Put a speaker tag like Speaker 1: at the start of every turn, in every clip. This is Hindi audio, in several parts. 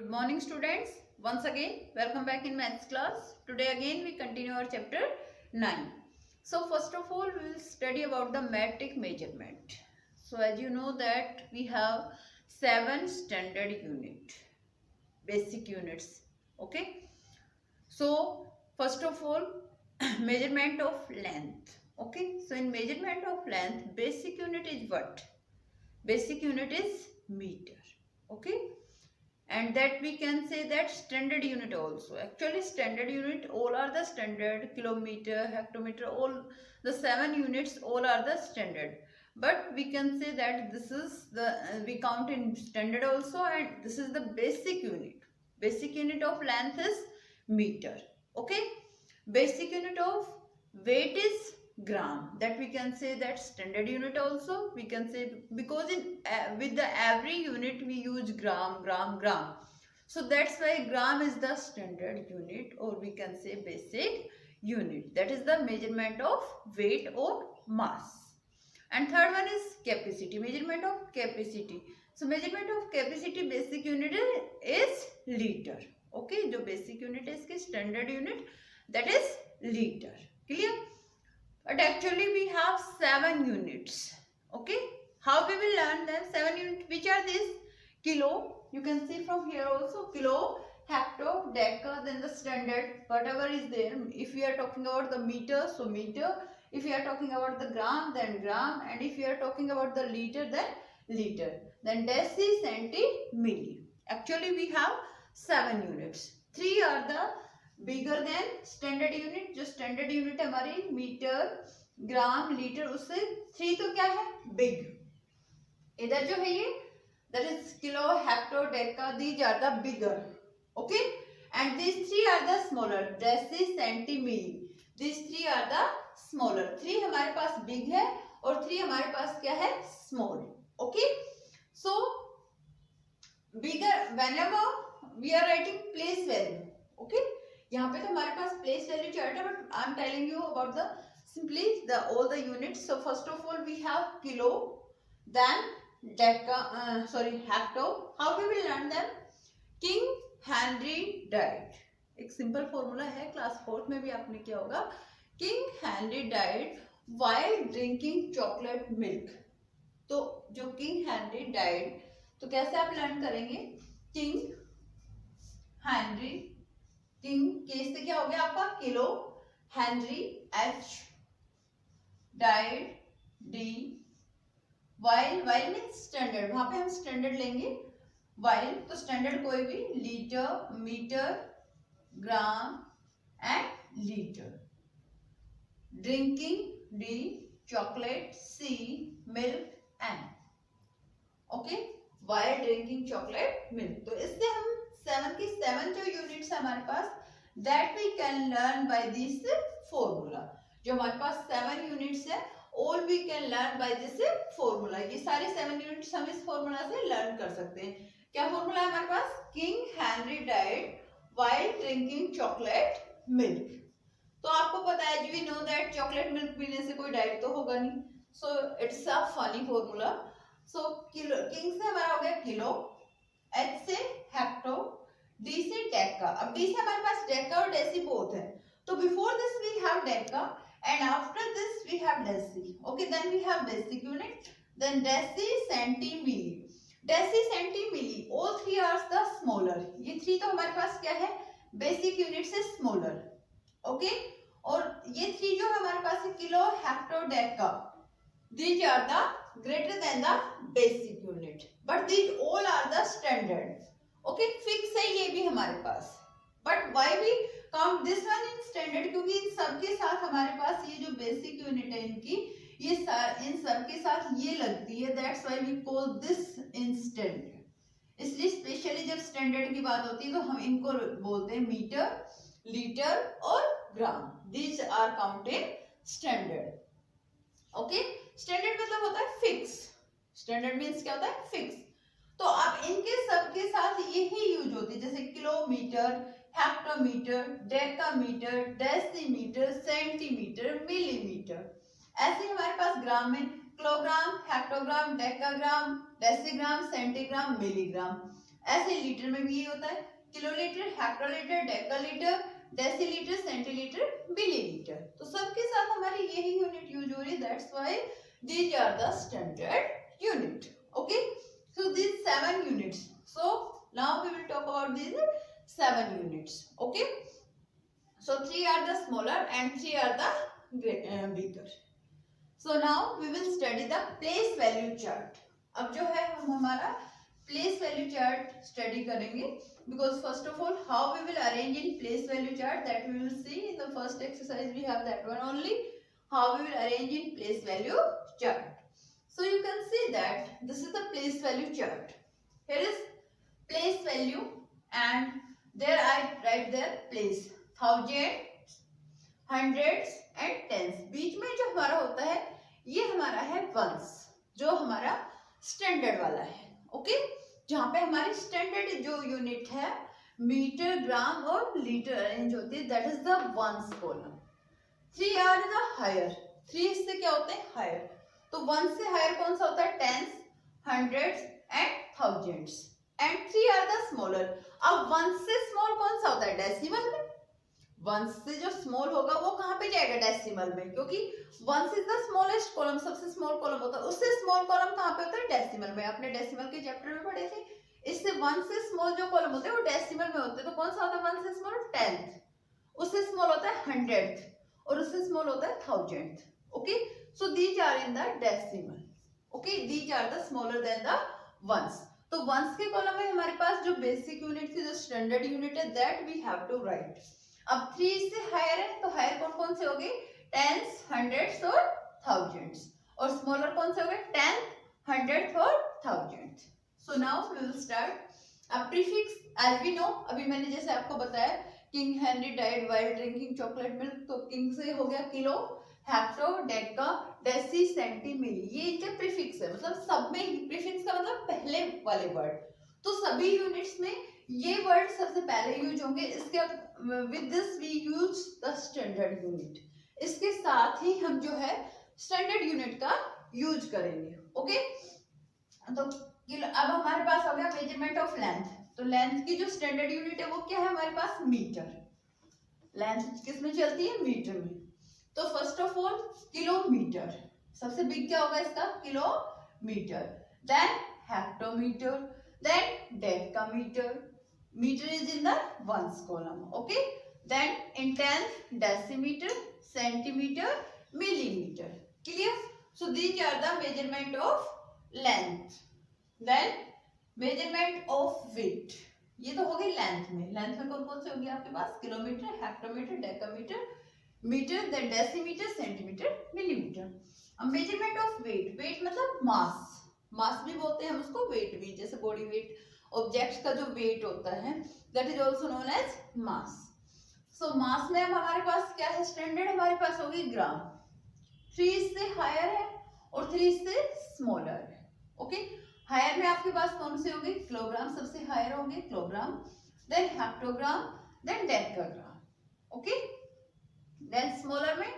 Speaker 1: Good morning students. Once again welcome back in maths class. Today again we continue our chapter 9. So first of all we will study about the metric measurement. So as you know that we have 7 standard unit, basic units. Okay. So first of all measurement of length. Okay. So in measurement of length basic unit is what? Basic unit is meter. Okay. And that we can say that standard unit also. Actually standard unit all are the standard, kilometer, hectometer, all the 7 units all are the standard. But we can say that this is the we count in standard also, and this is the basic unit. Basic unit of length is meter. Okay. Basic unit of weight is gram. That we can say that standard unit also. We can say because in with the every unit we use gram, gram, gram. So that's why gram is the standard unit, or we can say basic unit. That is the measurement of weight or mass. And third one is capacity. Measurement of capacity. So measurement of capacity basic unit is liter. Okay, जो basic unit है इसकी standard unit, that is liter. Clear? But actually we have 7 units. Okay. How we will learn them? 7 units. Which are these? Kilo. You can see from here also. Kilo, hecto, deca, then the standard. Whatever is there. If we are talking about the meter, so meter. If we are talking about the gram, then gram. And if we are talking about the liter, then liter. Then deci, centi, milli. Actually we have 7 units. 3 are the bigger than standard unit. जो स्टैंडर्ड यूनिट है हमारी मीटर, ग्राम, लीटर, उससे 3 तो क्या है? बिग. इधर जो है ये that is kilo, hecto, deca, these are the bigger. Okay. And these 3 are the smaller. Deci, centi, milli. These 3 are the smaller. 3 हमारे पास बिग है और 3 हमारे पास क्या है? Small. Okay. So bigger whenever we are writing place value. Okay. यहाँ पे तो हमारे पास प्लेस वैल्यू चार्ट है, but I am telling you about the simply the all the units. So first of all we have kilo, then deca, sorry hecto. How we will learn them? King Henry died. एक सिंपल फॉर्मूला है, क्लास 4th में भी आपने किया होगा. King Henry died while drinking chocolate milk. तो जो किंग हेनरी डाइड, तो कैसे आप लर्न करेंगे? किंग हेनरी, किंग के से क्या हो गया आपका? Kilo, Henry, H, died, D, while. While means standard. वहां पे हम स्टैंडर्ड लेंगे. वाइल तो स्टैंडर्ड कोई भी, litre, metre, gram and litre. Drinking, D, chocolate, C, milk, N. Okay. While drinking chocolate milk. तो इससे हम 7 की 7 जो यूनिट्स है हमारे पास, that we can learn by this formula. जो हमारे पास 7 यूनिट्स है, all we can learn by this formula. ये सारे 7 यूनिट्स हम इस फॉर्मूला से लर्न कर सकते हैं. क्या फॉर्मूला है हमारे पास? King Henry died while drinking chocolate milk. तो आपको पता है, we know that chocolate milk पीने से कोई डाइट तो होगा नहीं. So it's a funny formula. So kilo, King से हमारा हो गया किलो, एच से हेक्टो, डी से डेका. अब डी से हमारे पास डेका और डेसी बोथ है. तो before this we have deca and after this we have deci. Okay. Then we have basic unit, then deci, centi, milli. Deci, centi, milli, all 3 are the smaller. ये 3 तो हमारे पास क्या है? बेसिक यूनिट से स्मॉलर. ओके. और ये 3 जो हमारे पास है, kilo, hecto, deca, these are the greater than the basic unit, but these all are the standard. Okay. fix है ये भी हमारे पास, but why we count this one in standard? क्योंकि इन सब के साथ हमारे पास ये जो basic unit है इनकी, ये इन सब के साथ ये लगती है. that's why we call this in standard. इसलिए स्पेशली जब स्टैंडर्ड की बात होती है तो हम इनको बोलते हैं मीटर, लीटर और ग्राम. these are counted standard. Okay. Standard मतलब होता है फिक्स. स्टैंडर्ड मीन्स क्या होता है? फिक्स. तो अब इनके सबके साथ यही यूज होती है, जैसे kilometre, hectometre, decametre, decimetre, centimetre, millimetre. ऐसे हमारे पास ग्राम में kilogram, hectogram, decagram, decigram, centigram, milligram. ऐसे लीटर में भी ये होता है, kilolitre, hectolitre, डेकालीटर, decilitre, centilitre, millilitre. तो सबके साथ हमारी यही यूनिट यूज हो रही है, that's why these are the standard unit. Okay, so these 7 units. So now we will talk about these 7 units. Okay, so 3 are the smaller and 3 are the bigger. So now we will study the place value chart. अब जो है हम हमारा place value chart study करेंगे, because first of all how we will arrange in place value chart, that we will see in the first exercise. We have that one only, how we will arrange in place value chart. So you can see that this is the place value chart. Here is place value and there I write there place, thousands, hundreds and tens. बीच में जो हमारा होता है ये हमारा है वंस, जो हमारा स्टैंडर्ड वाला है. ओके, जहाँ पे हमारी स्टैंडर्ड जो यूनिट है मीटर, ग्राम और लीटर अरेंज होती है, that is the ones column. 3 are the higher, 3 से क्या होते हैं हायर. तो 1 से हायर कौन सा होता है, tens, hundreds and thousands. And 3 are the smaller. अब 1 से स्मॉल कौन सा होता है, डेसिमल में. 1 से जो स्मॉल होगा वो कहाँ पे जाएगा, डेसिमल में, क्योंकि 1 इज द स्मॉलेस्ट कॉलम, सबसे स्मॉल कॉलम होता है. उससे स्मॉल कॉलम कहाँ पे होता है, डेसिमल में. आपने डेसिमल के चैप्टर में पढ़े थे. इससे 1 से स्मॉल जो कॉलम होते हैं वो डेसिमल में होते हैं. तो कौन सा होता है 1 से स्मॉल, टेंथ. उससे स्मॉल होता है हंड्रेड और उससे स्मॉल होता है thousand. Okay, so these are in the decimal. Okay, these are the smaller than the ones. तो ones के कॉलम में हमारे पास जो बेसिक यूनिट थी, जो स्टैंडर्ड यूनिट है, that we have to write. अब 3 से हायर है तो हायर कौन कौन से हो गए, टेंस, हंड्रेड्स और थाउजेंड्स. और स्मॉलर कौन से हो गए, टेंथ, हंड्रेड और thousand. So now we will start. अब प्रीफिक्स एज वी नो, अभी मैंने जैसे आपको बताया King Henry died while drinking chocolate milk, तो किंग से हो गया kilo, hecto, deca, deci, centi, milli. ये इनके प्रीफिक्स है, मतलब सब में प्रीफिक्स का मतलब पहले वाले वर्ड. तो सभी यूनिट्स में ये वर्ड सबसे पहले यूज होंगे. इसके with this we use the standard unit. इसके साथ ही हम जो है स्टैंडर्ड यूनिट का यूज करेंगे. ओके, तो अब हमारे पास हो गया मेजरमेंट ऑफ लेंथ. तो लेंथ की जो स्टैंडर्ड यूनिट है वो क्या है हमारे पास, मीटर. लेंथ किस में चलती है, मीटर में. तो फर्स्ट ऑफ ऑल किलोमीटर, सबसे बिग क्या होगा इसका, kilometre. Then hectometre, then decametre. Metre is in the ones column. Okay, then in tenth decimetre, centimetre, millimetre. Clear. So these are the measurement of length. Then measurement of weight, ये तो हो गई लेंथ में. लेंथ में कौन कौन से होंगे आपके पास, kilometre, hectometre, decametre, metre, then decimetre, centimetre, millimetre. अब मेजरमेंट ऑफ वेट, वेट मतलब मास. मास भी बोलते हैं हम उसको, वेट भी. जैसे बॉडी वेट, ऑब्जेक्ट्स का जो वेट होता है, that is also known as mass. So mass में अब हमारे पास क्या है, स्टैंडर्ड हमारे पास होगी ग्राम. 3 से हायर है और 3 से स्मॉलर है. ओके, हायर में आपके पास कौन से होंगे, किलोग्राम सबसे हायर होंगे, kilogram, then hectogram, then decagram. Okay, then smaller में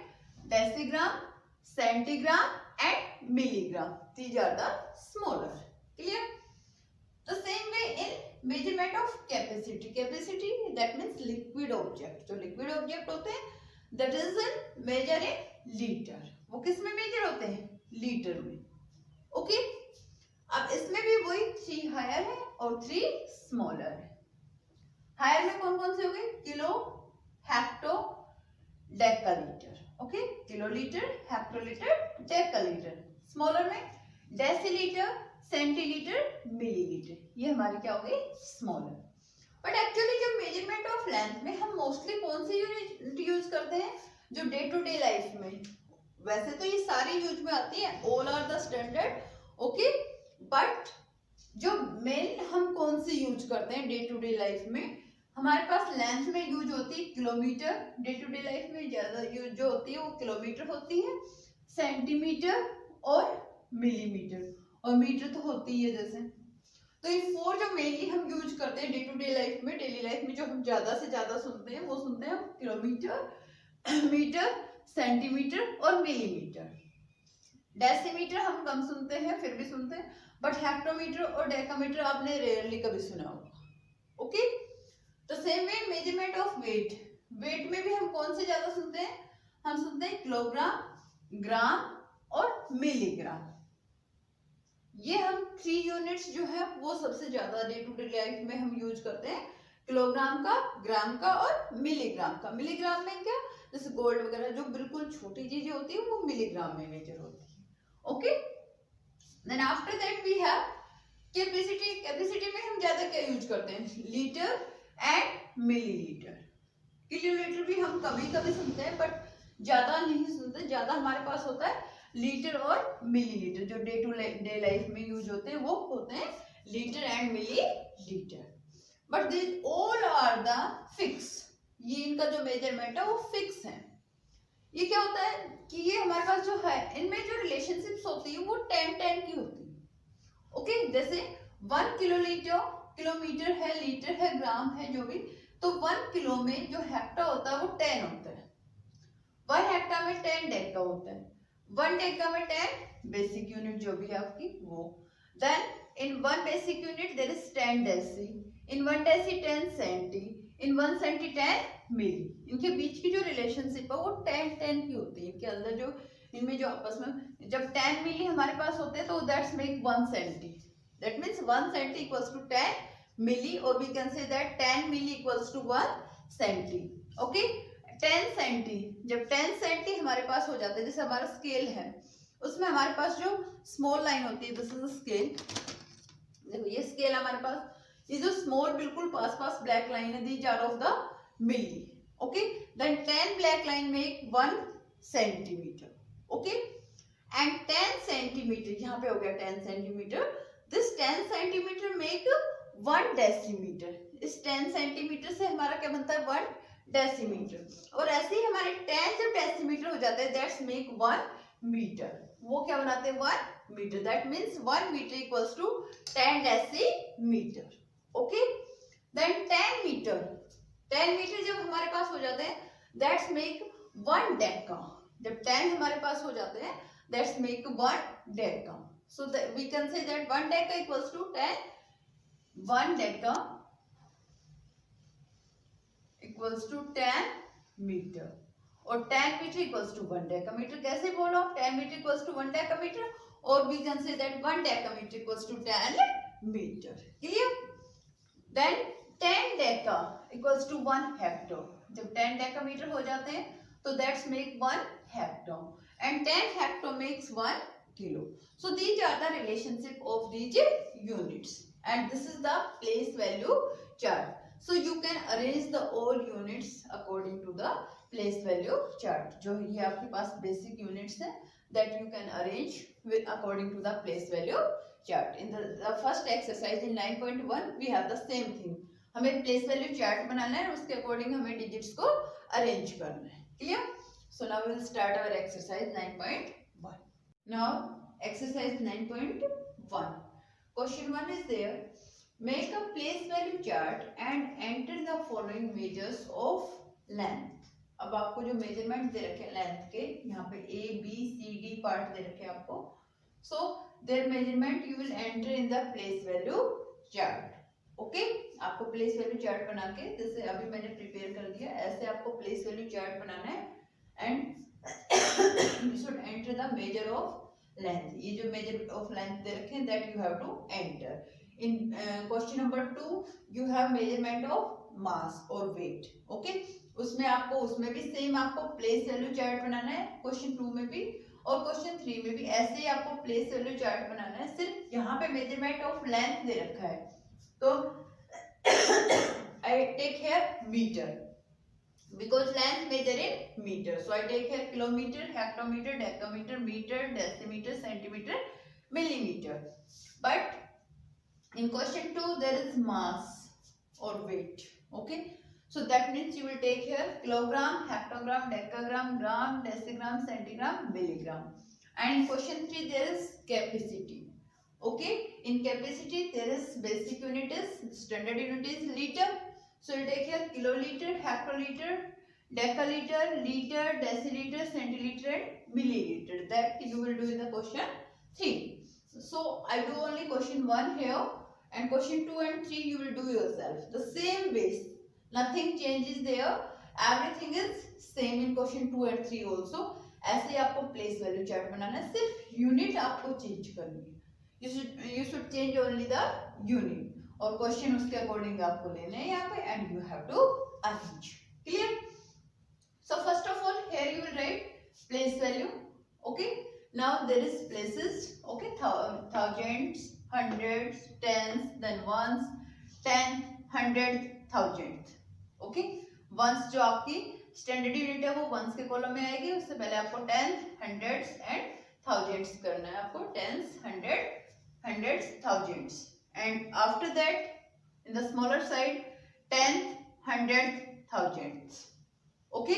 Speaker 1: decigram, centigram and milligram. These are the smaller. Clear. The same way in measurement of capacity. Capacity that means liquid object. जो लिक्विड ऑब्जेक्ट होते हैं that is measure in litre. वो किस में मेजर होते हैं, लीटर में. ओके, अब इसमें भी वही 3 हायर है और 3 स्मॉलर है. हायर में कौन कौन से हो गए, kilo, hecto, decalitre. Okay, kilolitre, hectolitre, decalitre. Smaller में डेसीलीटर, सेंटीलीटर, मिलीलीटर. ये हमारी क्या हो गई, स्मॉलर. बट एक्चुअली जब मेजरमेंट ऑफ लेंथ में हम मोस्टली कौन सी यूनिट यूज करते हैं, जो डे टू डे लाइफ में. वैसे तो ये सारी यूज में आती है, all are the standard. Okay, but जो मेन हम कौन सी यूज करते हैं डे टू डे लाइफ में, हमारे पास लेंथ में यूज होती है kilometre. Day to day life में ज्यादा यूज जो होती है वो किलोमीटर होती है, सेंटीमीटर और मिलीमीटर, और मीटर तो होती है जैसे. तो ये 4 जो मेनली हम यूज करते हैं डे टू डे लाइफ में, डेली लाइफ में जो हम ज्यादा से ज्यादा सुनते हैं वो सुनते हैं किलोमीटर, मीटर, सेंटीमीटर और मिलीमीटर. डेसीमीटर हम कम सुनते हैं, फिर भी सुनते हैं. बट हेक्टोमीटर और डेकामीटर आपने रेयरली कभी सुना होगा। ओके, तो same way measurement of weight, weight में भी हम कौन से ज्यादा सुनते हैं, हम सुनते हैं किलोग्राम, ग्राम और मिलीग्राम। ये हम 3 यूनिट्स जो है वो सबसे ज्यादा डे टू डे लाइफ में हम यूज करते हैं, किलोग्राम का, ग्राम का और मिलीग्राम का। मिलीग्राम में क्या, जैसे गोल्ड वगैरह जो बिल्कुल छोटी चीजें होती है वो मिलीग्राम में मेजर होती है। Okay, then after that we have capacity. Capacity में हम ज्यादा क्या यूज करते हैं, लीटर एंड मिलीलीटर। किलोलीटर भी हम कभी कभी सुनते हैं बट ज्यादा नहीं सुनते, ज्यादा हमारे पास होता है लीटर और मिलीलीटर। जो डे टू डे लाइफ में यूज होते हैं वो होते हैं litre and millilitre. But this all are the fix, ये इनका जो मेजरमेंट है वो फिक्स है। ये क्या होता है कि ये हमारे पास जो है इनमें जो रिलेशनशिप्स होती है वो 10-10 की होती है। ओके, जैसे 1 किलोलीटर, किलोमीटर है, लीटर है, ग्राम है, जो भी, तो 1 किलो में जो हेक्टा होता है वो 10 होता है, 1 हेक्टा में 10 डेका होता है, 1 डेका में 10 बेसिक यूनिट जो भी है आपकी वो। Then in 1 basic unit there is 10 deci, in 1 deci 10 centi, in 1 centi 10 milli. इनके बीच की जो रिलेशनशिप है वो 10-10 की होती है। इनके अंदर जो इनमें जो आपस में जब 10 मिली हमारे पास होते हैं तो that's make 1 centi, that means 1 centi equals to 10 milli, और we can say that 10 milli equals to 1 centi. Okay, 10 centi, जब 10 सेंटी हमारे पास हो जाता है, जैसे हमारा स्केल है उसमें हमारे पास जो स्मॉल लाइन होती है, दिस इज स्केल, देखो ये स्केल हमारे पास, ये जो स्मॉल बिल्कुल पास पास ब्लैक लाइन है, these are of the milli. Okay, then 10 black line make 1 centimetre. Okay, and 10 centimetre, यहाँ पे हो गया 10 centimetre, this 10 centimetre make 1 decimetre. इस 10 सेंटीमीटर से हमारा क्या बनता है, 1 डेसीमीटर। और ऐसे ही हमारे 10 जब डेसीमीटर हो जाते हैं दैट्स मेक 1 मीटर, वो क्या बनाते हैं, 1 metre, that means 1 metre equals to 10 decimetre. Okay, then 10 metre, 10 metre जब हमारे पास हो जाते हैं दैट्स मेक 1 डेका। जब 10 हमारे पास हो जाते हैं that's make 1 deca. So we can say that 1 deca equals to 10, 1 deca equals to 10 metre, और 10 मीटर इक्वल्स टू 1 डेकामीटर। कैसे बोलो, 10 मीटर इक्वल्स टू 1 डेकामीटर, और we can say that 1 decametre equals to 10 metre. Clear? Then 10 deca equals to 1 hectare. जब 10 डेकामीटर हो जाते हैं तो that's make 1 hectare, and 10 hectare makes 1 kilo. So these are the relationship of these units, and this is the place value chart. So you can arrange the all units according to the place value chart. जो ये आपके पास basic units है that you can arrange with according to the place value chart. In the first exercise in 9.1 we have the same thing. हमें place value chart बनाना है और उसके according हमें digits को arrange करना है. Clear? So now we will start our exercise 9.1. Now exercise 9.1. Question 1 is there. Make a place value chart and enter the following measures of length. अब आपको जो मेजरमेंट दे रखे हैं लेंथ के, यहाँ पे A, B, C, D part दे रखे हैं आपको. So their measurement you will enter in the place value chart. Okay? आपको place value chart बना के, जैसे अभी मैंने प्रिपेयर कर दिया, ऐसे आपको place value chart बनाना है and you should enter the measure of length. ये जो measure of length दे रखे हैं that you have to enter. In question number 2 you have measurement of mass or weight. Okay? उसमें आपको, उसमें भी सेम आपको place value chart बनाना है, question 2 में भी और question 3 में भी ऐसे ही आपको place value chart बनाना है. सिर्फ यहाँ पे measurement of length दे रखा है, तो I take here meter. Because length measure in meter, so I take here kilometer, hectometer, decameter, meter, decimeter, centimeter, millimeter. But in question 2 there is mass or weight. Okay, so that means you will take here kilogram, hectogram, decagram, gram, decigram, centigram, milligram. And in question 3 there is capacity. Okay, in capacity there is basic unit is, standard unit is liter. So you take here kiloliter, hectoliter, decaliter, liter, deciliter, centiliter and milliliter. That you will do in the question 3. So I do only question 1 here, and question 2 and 3 you will do yourself. The same base, nothing changes there. Everything is same in question 2 and 3 also. ऐसे ही आपको प्लेस वैल्यू चार्ट बनाना है, सिर्फ यूनिट आपको चेंज करनी है. You should change only the unit, और क्वेश्चन उसके अकॉर्डिंग आपको लेने हैं यहाँ पे, and you have to arrange. Clear? So first of all, here you will write place value. Okay. Now there is places. Okay. Thousands, hundreds, tens, then ones, tenth, hundredth, thousandth. Okay. Ones जो आपकी स्टैंडर्ड यूनिट है वो वंस के कॉलम में आएगी. उससे पहले आपको टेंथ, हंड्रेड्स एंड थाउजेंड्स करना है. आपको tens, hundreds, thousands, and after that in the smaller side tenth, hundred, thousands. Okay.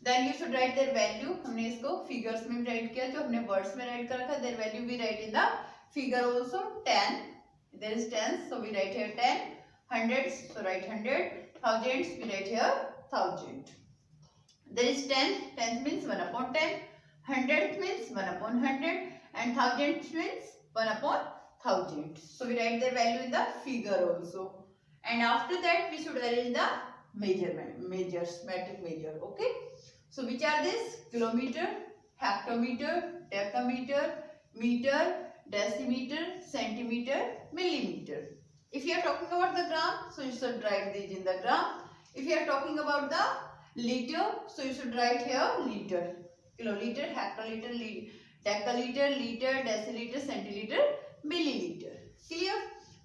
Speaker 1: Then you should write their value. हमने इसको फिगर्स में राइट किया, जो हमने वर्ड्स में राइट करा था. Their value we write in the figure also. 10, there is tens, so we write here 10. Hundreds, so write 100. Thousands, we write here 1000. There is 10. Tenth means 1 upon 10. Hundredth means 1 upon 100, and thousandth means 1 upon 1000. So we write their value in the figure also. And after that we should arrange the measures, metric measure. Okay. So which are this? Kilometer, hectometer, decameter, meter, decimeter, centimeter, millimeter. If you are talking about the gram, so you should write these in the gram. If you are talking about the liter, so you should write here liter, kiloliter, hectoliter, decaliter, liter, deciliter, centiliter, milliliter. Clear?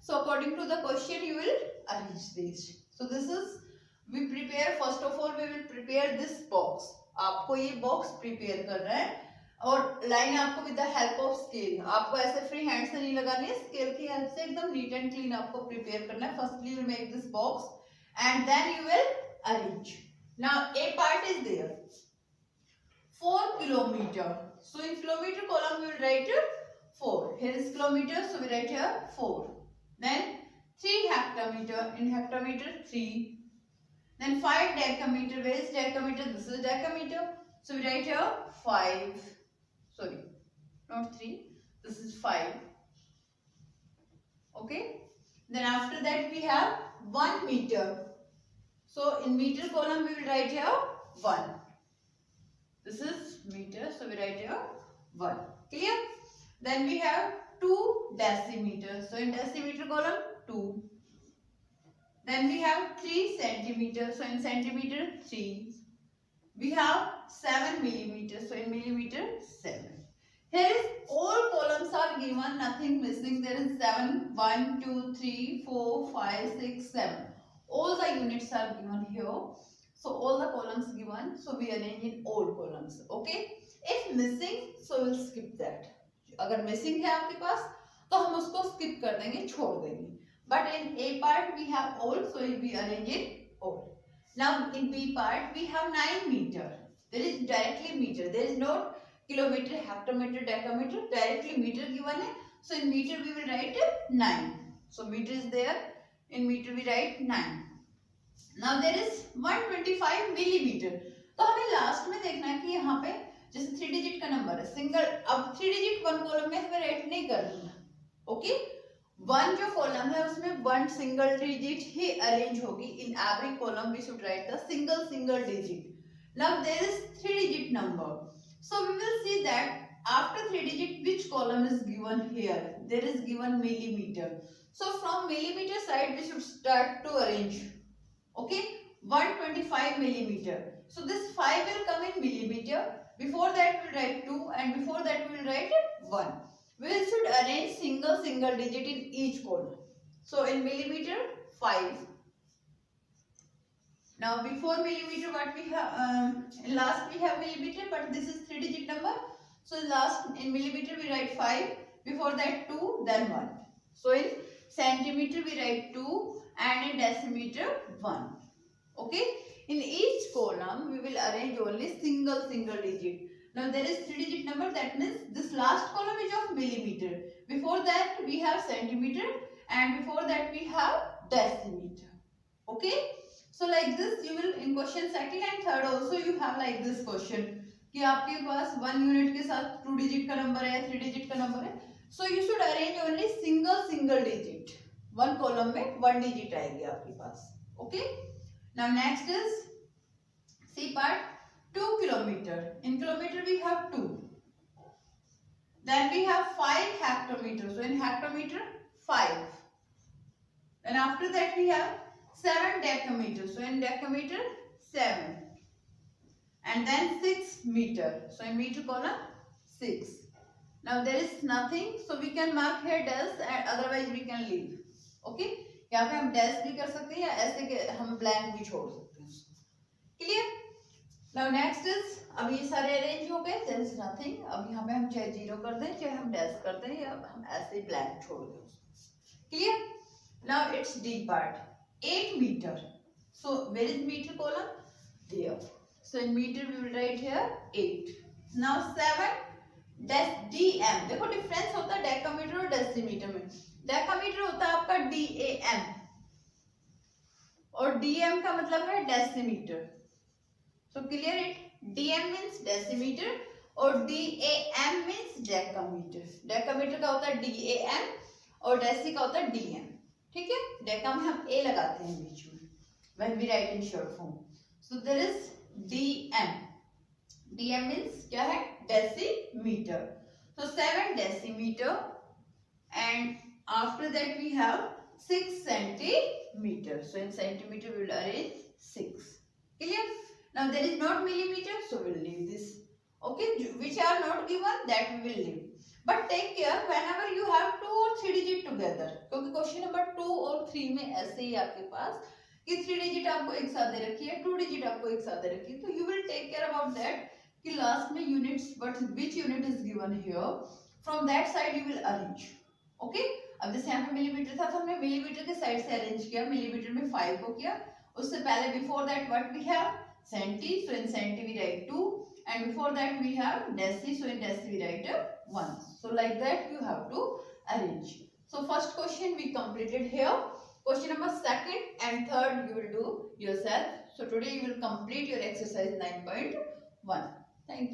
Speaker 1: So according to the question you will arrange these. So this is, we prepare, first of all we will prepare this box. आपको ये बॉक्स प्रिपेयर करना है, और लाइन आपको with the help of scale, आपको ऐसे फ्री हैंड से नहीं लगानी है, स्केल की हेल्प से एकदम नीट एंड क्लीन आपको प्रिपेयर करना है. Firstly you make this box and then you will arrange. Now a part is there, 4 kilometer. So in kilometer column we will write 4. Here is kilometer, so we write here 4. Then 3 hectometer. In hectometer 3. Then 5 decameter. Where is decameter? This is decameter. So we write here 5. Sorry, not 3. This is 5. Okay. Then after that we have 1 meter. So in meter column we will write here 1. This is meter, so we write here 1. Clear? Then we have 2 decimeters. So in decimeter column 2. Then we have 3 centimeters. So in centimeter 3. We have 7 millimeters. So in millimeter 7. Here is all columns are given, nothing missing. There is 7, 1, 2, 3, 4, 5, 6, 7. All the units are given here. So all the columns given. So we arrange in all columns. Okay. If missing, so we'll skip that. अगर missing है आपके पास, तो हम उसको skip कर देंगे, छोड़ देंगे. But in A part we have all, so we arrange in all. Now in B part we have 9 meter. There is directly meter. There is not kilometer, hectometer, decameter. Directly meter given है. So in meter we will write 9. So meter is there. In meter we write 9. Now there is 125 millimeter. तो हमें लास्ट में देखना है कि यहाँ पे जैसे 3 डिजिट का नंबर है, सिंगल, अब 3 डिजिट 1 कॉलम में हमें राइट नहीं करना. ओके. 1 जो कॉलम है उसमें 1 सिंगल डिजिट ही अरेंज होगी. In every column we should write the single digit. Now there is 3 digit number. So we will see that after 3 digit which column is given here. There is given millimeter. So from millimeter side we should start to arrange. Okay, 125 millimeter. So this 5 will come in millimeter. Before that we will write 2, and before that we will write 1. We should arrange single digit in each column. So in millimeter 5. Now before millimeter what we have, in last we have millimeter, but this is 3 digit number. So in millimeter we write 5. Before that 2, then 1. So in centimeter we write 2, and in decimeter 1. Okay. In each column we will arrange only single digit. Now there is 3 digit number, that means this last column is of millimeter. Before that we have centimeter, and before that we have decimeter. Okay. So like this you will in question second and third also you have like this question कि आपके पास 1 यूनिट के साथ 2 डिजिट का नंबर है या 3 डिजिट का नंबर है. So you should arrange only single digit, one column में वन डिजिट आएगी आपके पास. Okay, now next is C part. 2 kilometer. In kilometer we have 2. Then we have 5 hectometer. So in hectometer 5. And after that we have 7 decameter. So in decameter 7. And then 6 meter. So in meter column 6. Now there is nothing, so we can mark here dash and otherwise we can leave. Okay? यहाँ पे हम dash भी कर सकते हैं या ऐसे हम blank भी छोड़ सकते हैं. Clear? Now next is, अब ये सारे अरेंज हो गए. There is nothing. अब यहाँ पे हम चाहे जीरो कर दें, चाहे हम डैश कर दें, या हम ऐसे ब्लैंक छोड़ दें. Clear? Now it's D part. 8 meter. So where is meter column? There. So in meter we will write here 8. Now 7 DM. देखो डिफरेंस होता है डेकामीटर और डेसीमीटर में. डेकामीटर होता है आपका DAM और DM का मतलब है decimetre. So clear it. DM means decimeter और DAM means decameter. Decameter का होता है DAM और deci का होता है DM. ठीक है, डेका में हम A लगाते हैं बीच में when we write in short form. So there is DM. DM means क्या है? Decimeter. So 7 decimeter and after that we have 6 centimeter. So in centimeter we will arrange 6. Clear? Now there is not millimeter, so we will leave this. Okay, which are not given, that we will leave. But take care whenever you have 2 or 3 digit together. क्योंकि क्वेश्चन नंबर 2 और 3 में ऐसे ही आपके पास कि 3 डिजिट आपको एक साथ दे रखी है, 2 डिजिट आपको एक साथ दे रखी है, तो you will take care about that कि लास्ट में units, but which unit is given here, from that side you will arrange. Okay? अब जैसे यहाँ पे मिलीमीटर था तो हमने मिलीमीटर के साइड से अरेंज किया, मिलीमीटर में 5 को किया. उससे पहले before that what we have centi, so in centi we write 2, and before that we have deci, so in deci we write 1. So like that you have to arrange. So first question we completed here. Question number 2nd and 3rd you will do yourself. So today you will complete your exercise 9.1. Thank you.